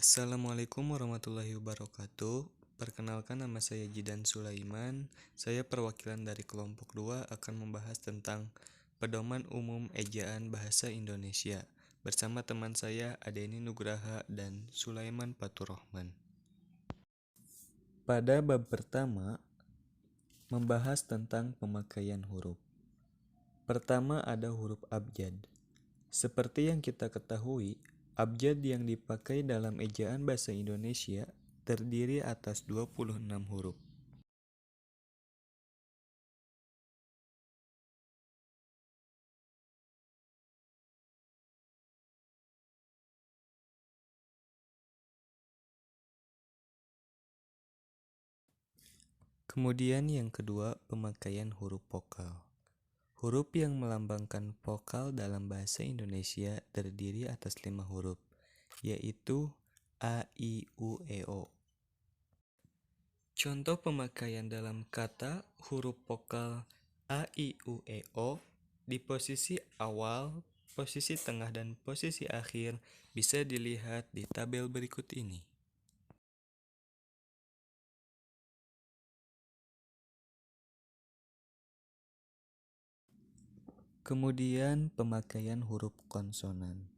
Assalamualaikum warahmatullahi wabarakatuh. Perkenalkan, nama saya Jidan Sulaiman. Saya perwakilan dari kelompok 2 akan membahas tentang pedoman umum ejaan bahasa Indonesia bersama teman saya Adeni Nugraha dan Sulaiman Faturrahman. Pada bab pertama membahas tentang pemakaian huruf. Pertama ada huruf abjad. Seperti yang kita ketahui, abjad yang dipakai dalam ejaan bahasa Indonesia terdiri atas 26 huruf. Kemudian yang kedua, pemakaian huruf vokal. Huruf yang melambangkan vokal dalam bahasa Indonesia terdiri atas 5 huruf, yaitu A, I, U, E, O. Contoh pemakaian dalam kata huruf vokal A, I, U, E, O di posisi awal, posisi tengah, dan posisi akhir bisa dilihat di tabel berikut ini. Kemudian pemakaian huruf konsonan.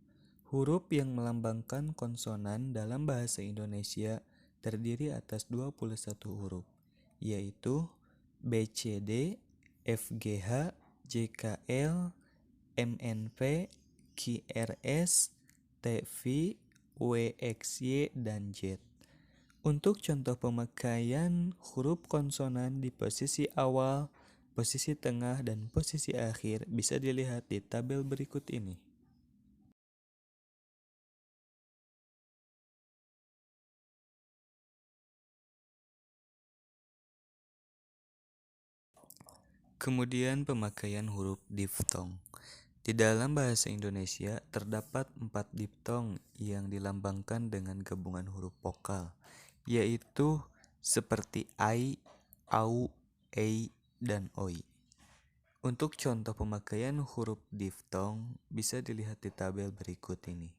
Huruf yang melambangkan konsonan dalam bahasa Indonesia terdiri atas 21 huruf, yaitu B, C, D, F, G, H, J, K, L, M, N, P, Q, R, S, T, V, W, X, Y, dan Z. Untuk contoh pemakaian huruf konsonan di posisi awal, posisi tengah, dan posisi akhir bisa dilihat di tabel berikut ini. Kemudian pemakaian huruf diftong. Di dalam bahasa Indonesia terdapat 4 diftong yang dilambangkan dengan gabungan huruf vokal, yaitu seperti ai, au, ei, dan oi. Untuk contoh pemakaian huruf diftong bisa dilihat di tabel berikut ini.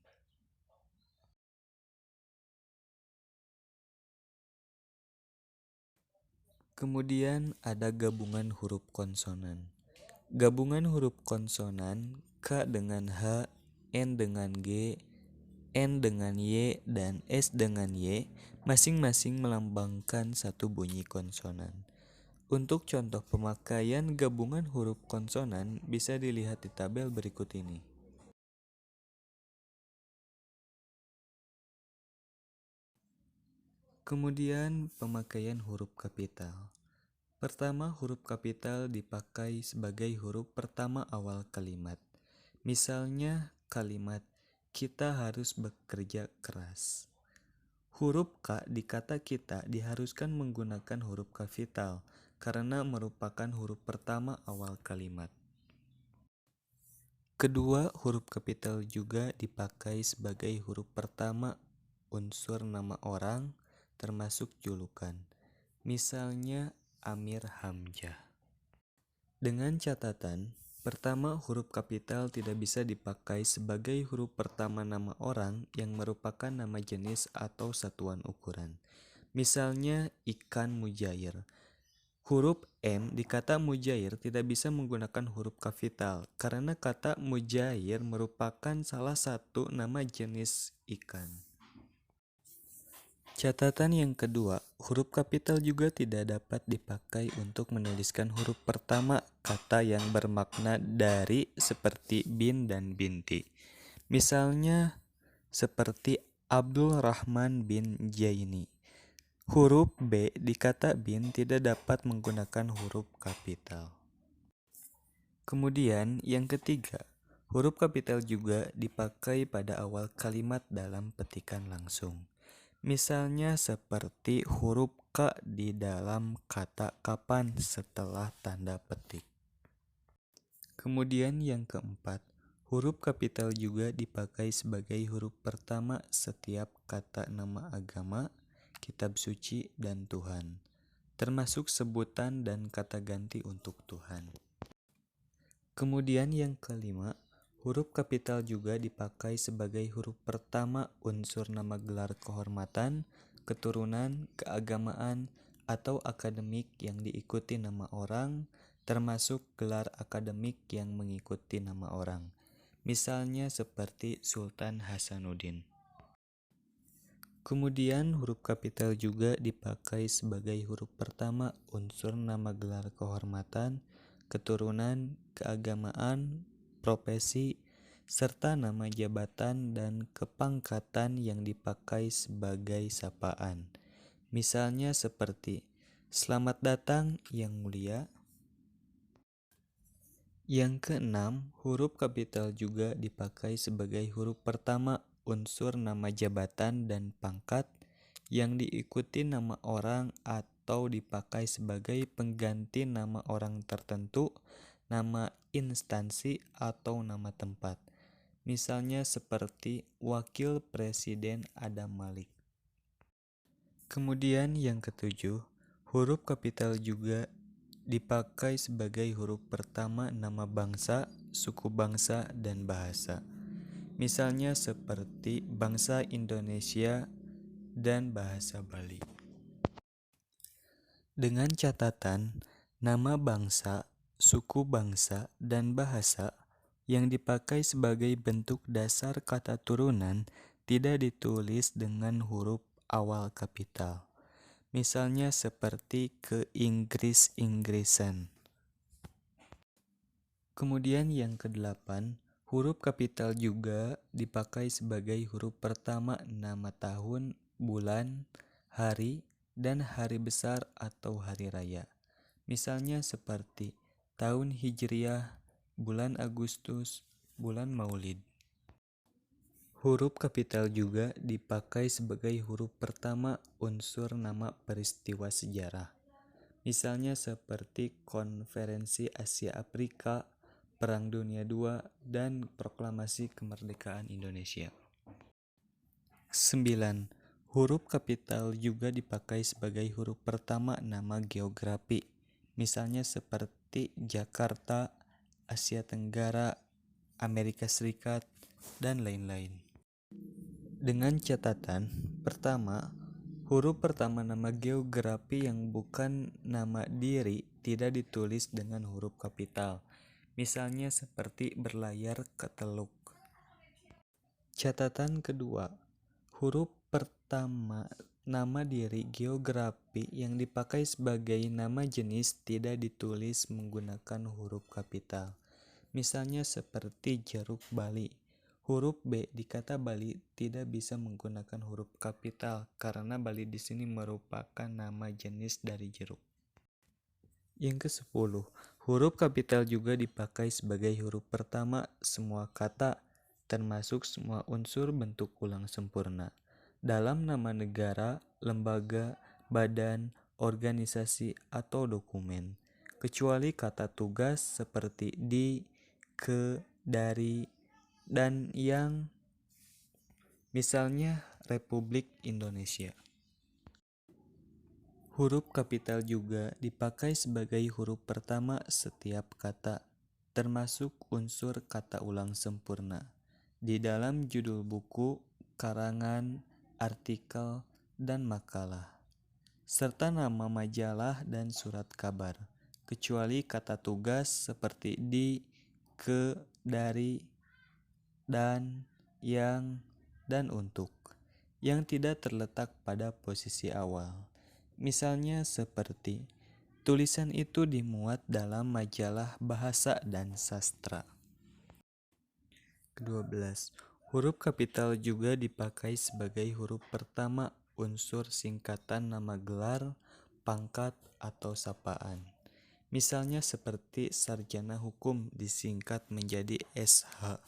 Kemudian ada gabungan huruf konsonan. Gabungan huruf konsonan K dengan H, N dengan G, N dengan Y, dan S dengan Y masing-masing melambangkan satu bunyi konsonan. Untuk contoh pemakaian gabungan huruf konsonan bisa dilihat di tabel berikut ini. Kemudian pemakaian huruf kapital. Pertama, huruf kapital dipakai sebagai huruf pertama awal kalimat. Misalnya kalimat kita harus bekerja keras. Huruf K di kata kita diharuskan menggunakan huruf kapital karena merupakan huruf pertama awal kalimat. Kedua, huruf kapital juga dipakai sebagai huruf pertama unsur nama orang termasuk julukan. Misalnya Amir Hamzah. Dengan catatan, pertama huruf kapital tidak bisa dipakai sebagai huruf pertama nama orang yang merupakan nama jenis atau satuan ukuran. Misalnya ikan mujair. Huruf M di kata mujair tidak bisa menggunakan huruf kapital karena kata mujair merupakan salah satu nama jenis ikan. Catatan yang kedua, huruf kapital juga tidak dapat dipakai untuk menuliskan huruf pertama kata yang bermakna dari seperti bin dan binti. Misalnya seperti Abdul Rahman bin Jaini. Huruf B di kata bin tidak dapat menggunakan huruf kapital. Kemudian yang ketiga, huruf kapital juga dipakai pada awal kalimat dalam petikan langsung. Misalnya seperti huruf K di dalam kata kapan setelah tanda petik. Kemudian yang keempat, huruf kapital juga dipakai sebagai huruf pertama setiap kata nama agama, kitab suci, dan Tuhan, termasuk sebutan dan kata ganti untuk Tuhan. Kemudian yang kelima, Huruf kapital juga dipakai sebagai huruf pertama unsur nama gelar kehormatan, keturunan, keagamaan, atau akademik yang diikuti nama orang, termasuk gelar akademik yang mengikuti nama orang. Misalnya seperti Sultan Hasanuddin. Kemudian huruf kapital juga dipakai sebagai huruf pertama unsur nama gelar kehormatan, keturunan, keagamaan, profesi, serta nama jabatan dan kepangkatan yang dipakai sebagai sapaan. Misalnya seperti Selamat datang yang mulia. Yang keenam, huruf kapital juga dipakai sebagai huruf pertama unsur nama jabatan dan pangkat yang diikuti nama orang atau dipakai sebagai pengganti nama orang tertentu, nama instansi, atau nama tempat. Misalnya seperti Wakil Presiden Adam Malik. Kemudian yang ketujuh, huruf kapital juga dipakai sebagai huruf pertama nama bangsa, suku bangsa, dan bahasa. Misalnya seperti bangsa Indonesia dan bahasa Bali. Dengan catatan, nama bangsa, suku bangsa, dan bahasa yang dipakai sebagai bentuk dasar kata turunan tidak ditulis dengan huruf awal kapital. Misalnya seperti ke Inggris-Inggrisan. Kemudian yang kedelapan, huruf kapital juga dipakai sebagai huruf pertama nama tahun, bulan, hari, dan hari besar atau hari raya. Misalnya seperti tahun Hijriah, bulan Agustus, bulan Maulid. Huruf kapital juga dipakai sebagai huruf pertama unsur nama peristiwa sejarah. Misalnya seperti Konferensi Asia Afrika, Perang Dunia II, dan Proklamasi Kemerdekaan Indonesia. 9. Huruf kapital juga dipakai sebagai huruf pertama nama geografi. Misalnya seperti Jakarta, Asia Tenggara, Amerika Serikat, dan lain-lain. Dengan catatan, pertama, huruf pertama nama geografi yang bukan nama diri tidak ditulis dengan huruf kapital. Misalnya seperti berlayar ke Teluk. Catatan kedua, huruf pertama nama diri geografi yang dipakai sebagai nama jenis tidak ditulis menggunakan huruf kapital. Misalnya seperti jeruk Bali. Huruf B di kata Bali tidak bisa menggunakan huruf kapital karena Bali di sini merupakan nama jenis dari jeruk. Yang ke-10, huruf kapital juga dipakai sebagai huruf pertama semua kata, termasuk semua unsur bentuk ulang sempurna. Dalam nama negara, lembaga, badan, organisasi, atau dokumen. Kecuali kata tugas seperti di, ke, dari, dan yang, misalnya Republik Indonesia. Huruf kapital juga dipakai sebagai huruf pertama setiap kata, termasuk unsur kata ulang sempurna. Di dalam judul buku, karangan, artikel, dan makalah, serta nama majalah dan surat kabar, kecuali kata tugas seperti di, ke, dari, dan, yang, dan untuk, yang tidak terletak pada posisi awal. Misalnya seperti, tulisan itu dimuat dalam majalah Bahasa dan Sastra. Ke-12, huruf kapital juga dipakai sebagai huruf pertama unsur singkatan nama gelar, pangkat, atau sapaan. Misalnya seperti sarjana hukum disingkat menjadi SH.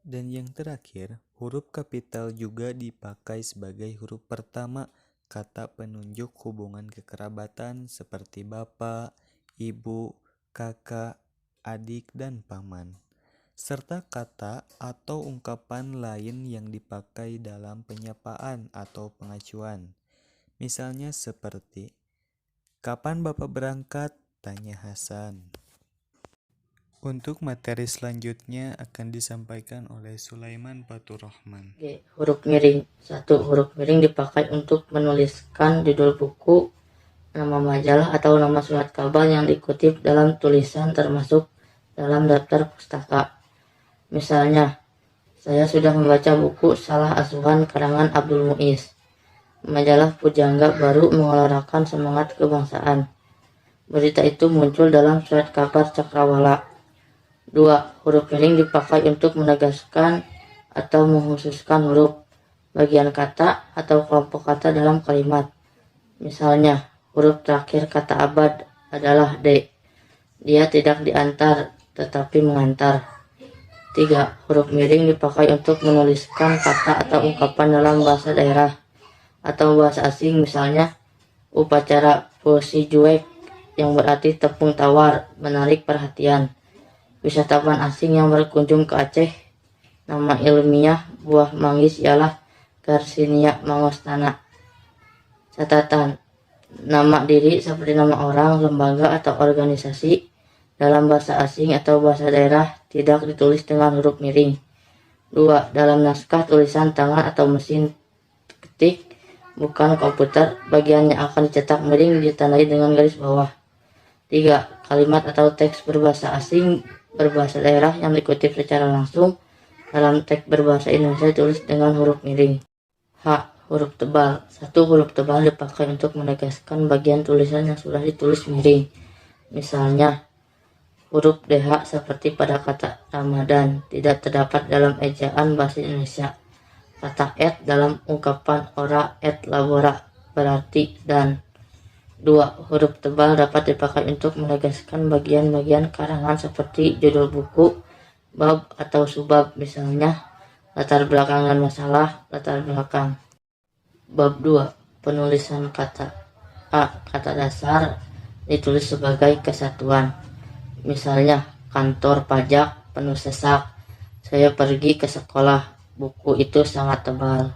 Dan yang terakhir, huruf kapital juga dipakai sebagai huruf pertama kata penunjuk hubungan kekerabatan seperti bapak, ibu, kakak, adik, dan paman, serta kata atau ungkapan lain yang dipakai dalam penyapaan atau pengacuan. Misalnya seperti, kapan Bapak berangkat? Tanya Hasan. Untuk materi selanjutnya akan disampaikan oleh Sulaiman Faturrahman. Huruf miring. 1. Huruf miring dipakai untuk menuliskan judul buku, nama majalah, atau nama surat kabar yang dikutip dalam tulisan termasuk dalam daftar pustaka. Misalnya, saya sudah membaca buku Salah Asuhan karangan Abdul Muiz. Majalah Pujangga baru mengeluarkan semangat kebangsaan. Berita itu muncul dalam surat kabar Cakrawala. 2. Huruf miring dipakai untuk menegaskan atau menghususkan huruf, bagian kata, atau kelompok kata dalam kalimat. Misalnya, huruf terakhir kata abad adalah D. Dia tidak diantar, tetapi mengantar. 3. Huruf miring dipakai untuk menuliskan kata atau ungkapan dalam bahasa daerah atau bahasa asing, misalnya upacara Posi Juek yang berarti tepung tawar, menarik perhatian. Wisatawan asing yang berkunjung ke Aceh, nama ilmiah buah manggis ialah Garcinia mangostana. Catatan, nama diri seperti nama orang, lembaga, atau organisasi dalam bahasa asing atau bahasa daerah tidak ditulis dengan huruf miring. 2. Dalam naskah tulisan tangan atau mesin ketik, bukan komputer, bagian yang akan dicetak miring ditandai dengan garis bawah. 3. Kalimat atau teks berbahasa asing berbahasa daerah yang dikutip secara langsung dalam teks berbahasa Indonesia ditulis dengan huruf miring. H. Huruf tebal. 1. Huruf tebal dipakai untuk menegaskan bagian tulisan yang sudah ditulis miring. Misalnya, huruf DH seperti pada kata Ramadan tidak terdapat dalam ejaan bahasa Indonesia. Kata et dalam ungkapan ora et labora berarti dan. 2. Huruf tebal dapat dipakai untuk menegaskan bagian-bagian karangan seperti judul buku, bab atau subbab, misalnya latar belakang dan masalah, latar belakang. Bab 2. Penulisan kata. A. Kata dasar ditulis sebagai kesatuan. Misalnya, kantor pajak penuh sesak. Saya pergi ke sekolah. Buku itu sangat tebal.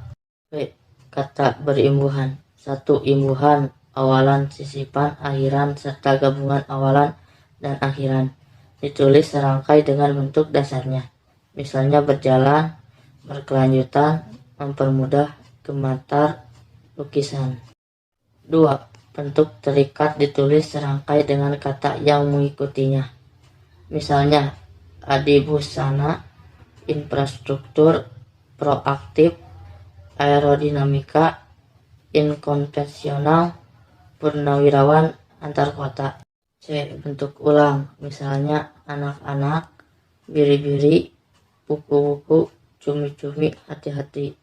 B. Kata berimbuhan. 1. Imbuhan, awalan, sisipan, akhiran, serta gabungan awalan dan akhiran. Ditulis serangkai dengan bentuk dasarnya. Misalnya berjalan, berkelanjutan, mempermudah, gemetar, lukisan. 2. Bentuk terikat ditulis serangkai dengan kata yang mengikutinya. Misalnya, adibusana, infrastruktur, proaktif, aerodinamika, inkonvensional, purnawirawan, antar kota. C. Bentuk ulang, misalnya anak-anak, biri-biri, buku-buku, cumi-cumi, hati-hati.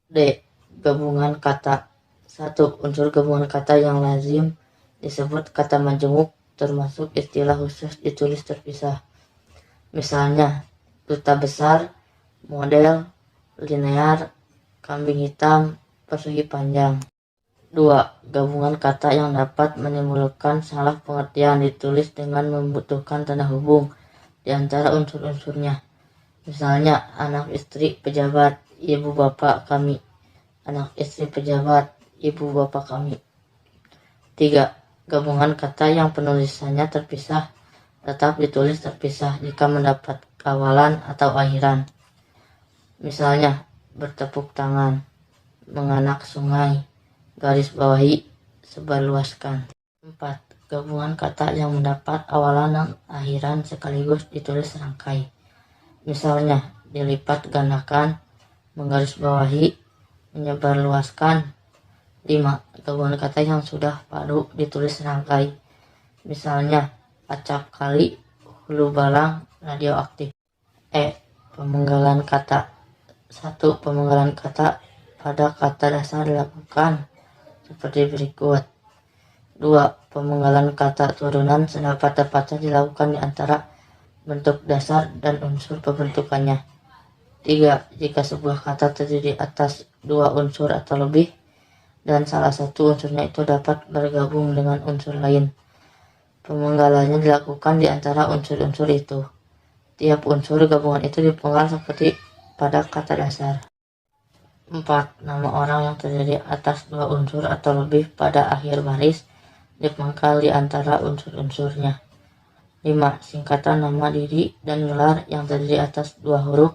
D. Gabungan kata. 1. Unsur gabungan kata yang lazim disebut kata majemuk, termasuk istilah khusus ditulis terpisah. Misalnya, duta besar, model, linear, kambing hitam, persegi panjang. 2. Gabungan kata yang dapat menimbulkan salah pengertian ditulis dengan membutuhkan tanda hubung di antara unsur-unsurnya. Misalnya, anak istri pejabat, ibu bapak kami. Anak istri pejabat, ibu bapak kami. 3. Gabungan kata yang penulisannya terpisah tetap ditulis terpisah jika mendapat awalan atau akhiran. Misalnya, bertepuk tangan, menganak sungai, garis bawahi, sebarluaskan. 4. Gabungan kata yang mendapat awalan dan akhiran sekaligus ditulis serangkai. Misalnya, dilipat gandakan, menggaris bawahi, menyebarluaskan. 5. Gabungan kata yang sudah padu ditulis serangkai. Misalnya, acap kali, hulu balang, radioaktif. E. Pemenggalan kata. 1. Pemenggalan kata pada kata dasar dilakukan seperti berikut. 2. Pemenggalan kata turunan sedapat-dapatnya dilakukan di antara bentuk dasar dan unsur pembentukannya. 3. Jika sebuah kata terdiri atas 2 unsur atau lebih, dan salah satu unsurnya itu dapat bergabung dengan unsur lain, pemenggalannya dilakukan di antara unsur-unsur itu. Tiap unsur gabungan itu dipenggal seperti pada kata dasar. 4. Nama orang yang terdiri atas 2 unsur atau lebih pada akhir baris dipangkal di antara unsur-unsurnya. 5. Singkatan nama diri dan gelar yang terdiri atas 2 huruf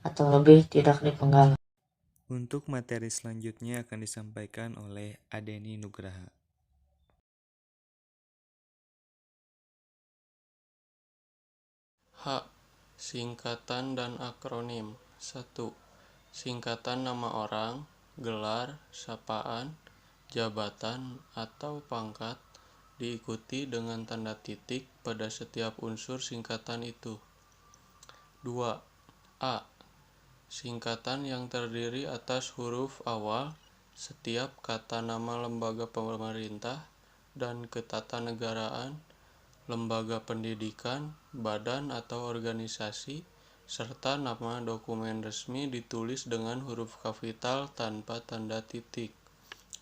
atau lebih tidak dipenggal. Untuk materi selanjutnya akan disampaikan oleh Adeni Nugraha. H. Singkatan dan akronim. 1. Singkatan nama orang, gelar, sapaan, jabatan, atau pangkat diikuti dengan tanda titik pada setiap unsur singkatan itu. 2. A. Singkatan yang terdiri atas huruf awal setiap kata nama lembaga pemerintah dan ketatanegaraan, lembaga pendidikan, badan atau organisasi, serta nama dokumen resmi ditulis dengan huruf kapital tanpa tanda titik.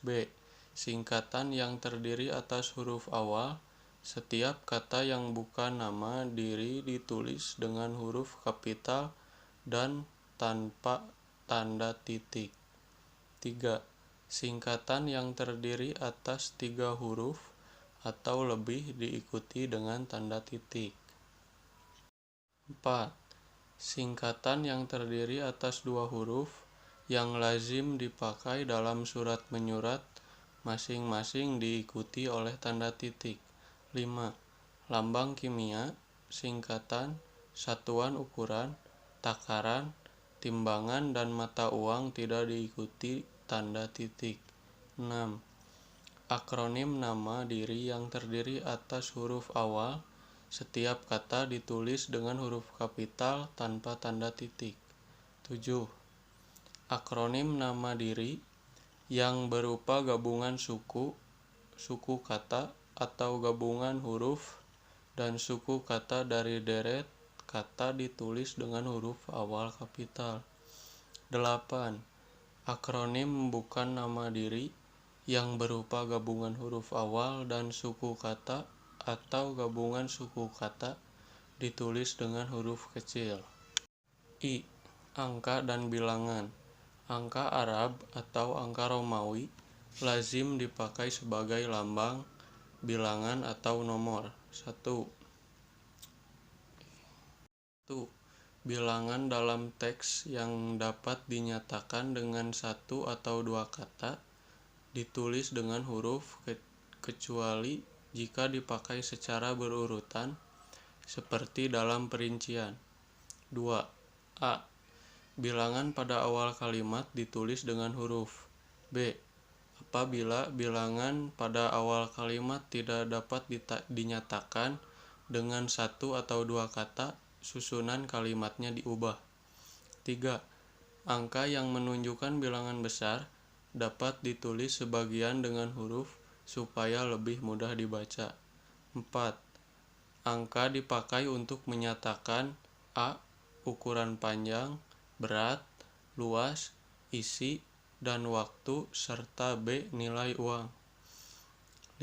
B. Singkatan yang terdiri atas huruf awal setiap kata yang bukan nama diri ditulis dengan huruf kapital dan tanpa tanda titik. 3. Singkatan yang terdiri atas 3 huruf atau lebih diikuti dengan tanda titik. 4. Singkatan yang terdiri atas 2 huruf yang lazim dipakai dalam surat menyurat masing-masing diikuti oleh tanda titik. 5. Lambang kimia, singkatan, satuan ukuran, takaran, timbangan, dan mata uang tidak diikuti tanda titik. 6. Akronim nama diri yang terdiri atas huruf awal setiap kata ditulis dengan huruf kapital tanpa tanda titik. 7. Akronim nama diri yang berupa gabungan suku, suku kata, atau gabungan huruf dan suku kata dari deret kata ditulis dengan huruf awal kapital. 8. Akronim bukan nama diri yang berupa gabungan huruf awal dan suku kata atau gabungan suku kata ditulis dengan huruf kecil. I. Angka dan bilangan. Angka Arab atau angka Romawi lazim dipakai sebagai lambang, bilangan atau nomor. 1. Bilangan dalam teks yang dapat dinyatakan dengan 1 atau 2 kata ditulis dengan huruf kecuali jika dipakai secara berurutan seperti dalam perincian. 2. A. Bilangan pada awal kalimat ditulis dengan huruf. B. Apabila bilangan pada awal kalimat tidak dapat dinyatakan dengan 1 atau 2 kata, susunan kalimatnya diubah. 3. Angka yang menunjukkan bilangan besar dapat ditulis sebagian dengan huruf supaya lebih mudah dibaca. 4. Angka dipakai untuk menyatakan A. Ukuran panjang, berat, luas, isi, dan waktu, serta B. Nilai uang.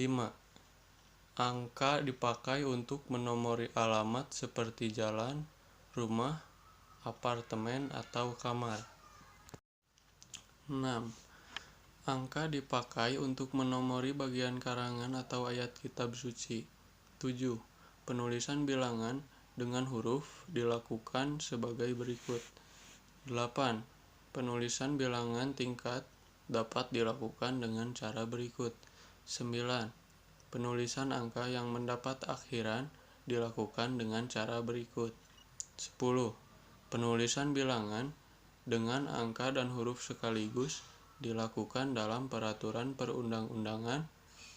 5. Angka dipakai untuk menomori alamat seperti jalan, rumah, apartemen, atau kamar. 6. Angka dipakai untuk menomori bagian karangan atau ayat kitab suci. 7. Penulisan bilangan dengan huruf dilakukan sebagai berikut. 8. Penulisan bilangan tingkat dapat dilakukan dengan cara berikut. 9. Penulisan angka yang mendapat akhiran dilakukan dengan cara berikut. 10. Penulisan bilangan dengan angka dan huruf sekaligus dilakukan dalam peraturan perundang-undangan,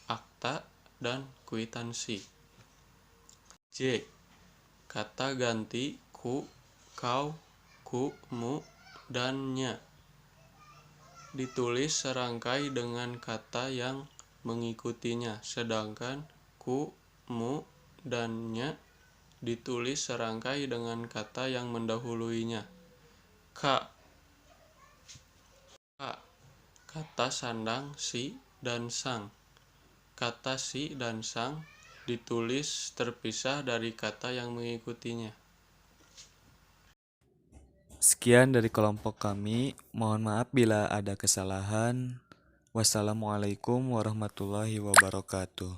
akta, dan kwitansi. J. Kata ganti ku, kau, ku, mu, dan nya ditulis serangkai dengan kata yang mengikutinya, sedangkan ku, mu, dan nya ditulis serangkai dengan kata yang mendahuluinya. K. Kata sandang, si, dan sang. Kata si dan sang ditulis terpisah dari kata yang mengikutinya. Sekian dari kelompok kami. Mohon maaf bila ada kesalahan. Wassalamualaikum warahmatullahi wabarakatuh.